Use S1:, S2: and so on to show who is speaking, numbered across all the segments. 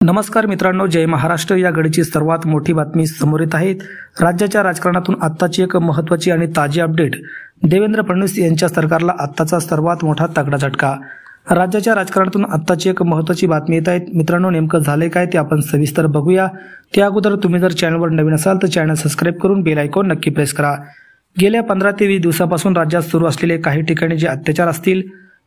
S1: नमस्कार मित्रांनो, जय महाराष्ट्र या घडीची सर्वात मोठी बातमी समोर येत आहे। राज्याच्या राजकारणातून आत्ताची एक महत्त्वाची आणि ताजी अपडेट। देवेंद्र फडणवीस यांच्या सरकारला आत्ताचा सर्वात मोठा तगडा झटका। राज्याच्या राजकारणातून आत्ताची एक महत्त्वाची बातमी येत आहे। मित्रांनो, नेमकं झाले काय ते आपण सविस्तर बघूया। त्या अगोदर तुम्ही जर चॅनलवर नवीन असाल तर चॅनल सबस्क्राइब करून बेल आयकॉन नक्की प्रेस करा। गेल्या 15 ते 20 दिवसापासून राज्यात सुरू असलेले काही ठिकाणी जे अत्याचार असतील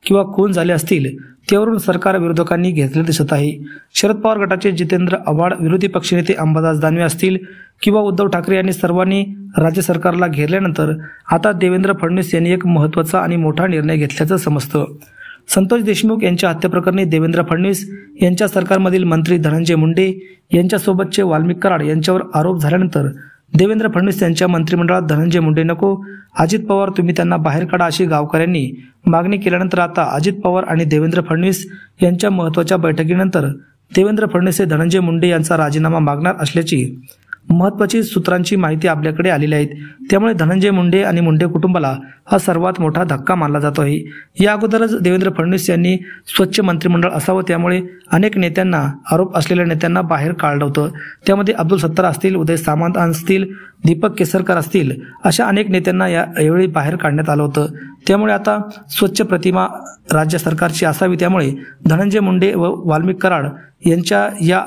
S1: किंवा खून झाले असतील त्यावरून सरकार विरोधकांनी घेतले दिसत आहे। शरद पवार गटाचे जितेंद्र आव्हाड, विरोधी पक्षनेते अंबादास दानवे असतील किंवा उद्धव ठाकरे यांनी सर्वांनी राज्य सरकारला घेरल्यानंतर आता देवेंद्र फडणवीस यांनी एक महत्त्वाचा आणि मोठा निर्णय घेतल्याचं समजतं। संतोष देशमुख यांच्या हत्येप्रकरणी देवेंद्र फडणवीस यांच्या सरकारमधील मंत्री धनंजय मुंडे यांच्यासोबतचे वाल्मिक कराड यांच्यावर आरोप झाल्यानंतर देवेंद्र फडणवीस यांच्या मंत्रिमंडळात धनंजय मुंडे नको, अजित पवार तुम्ही त्यांना बाहेर काढा अशी गावकऱ्यांनी मागणी केल्यानंतर आता अजित पवार आणि देवेंद्र फडणवीस यांच्या महत्त्वाच्या बैठकीनंतर देवेंद्र फडणवीस हे धनंजय मुंडे यांचा राजीनामा मागणार असल्याची महत्त्वाची सूत्रांची माहिती आपल्याकडे आलेली आहे। त्यामुळे धनंजय मुंडे आणि मुंडे कुटुंबाला हा सर्वात मोठा धक्का मानला जातो आहे। या अगोदरच देवेंद्र फडणवीस यांनी स्वच्छ मंत्रिमंडळ असावं, त्यामुळे अनेक नेत्यांना, आरोप असलेल्या नेत्यांना बाहेर काढलं होतं। त्यामध्ये अब्दुल सत्तार असतील, उदय सामंत असतील, दीपक केसरकर असतील, अशा अनेक नेत्यांना यावेळी बाहेर काढण्यात आलं होतं। त्यामुळे आता स्वच्छ प्रतिमा राज्य सरकारची असावी, त्यामुळे धनंजय मुंडे व वाल्मिक कराड यांच्या या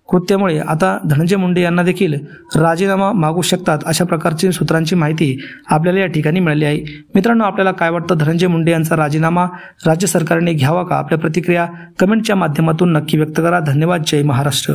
S1: कृत्यामुळे आता धनंजय मुंडे यांना देखील राजीनामा मागू शकतात, अशा प्रकारची सूत्रांची माहिती आपल्याला या ठिकाणी मिळाली आहे। मित्रांनो, आपल्याला काय वाटतं, धनंजय मुंडे यांचा राजीनामा राज्य सरकारने घ्यावा का? आपल्या प्रतिक्रिया कमेंटच्या माध्यमातून नक्की व्यक्त करा। धन्यवाद। जय महाराष्ट्र।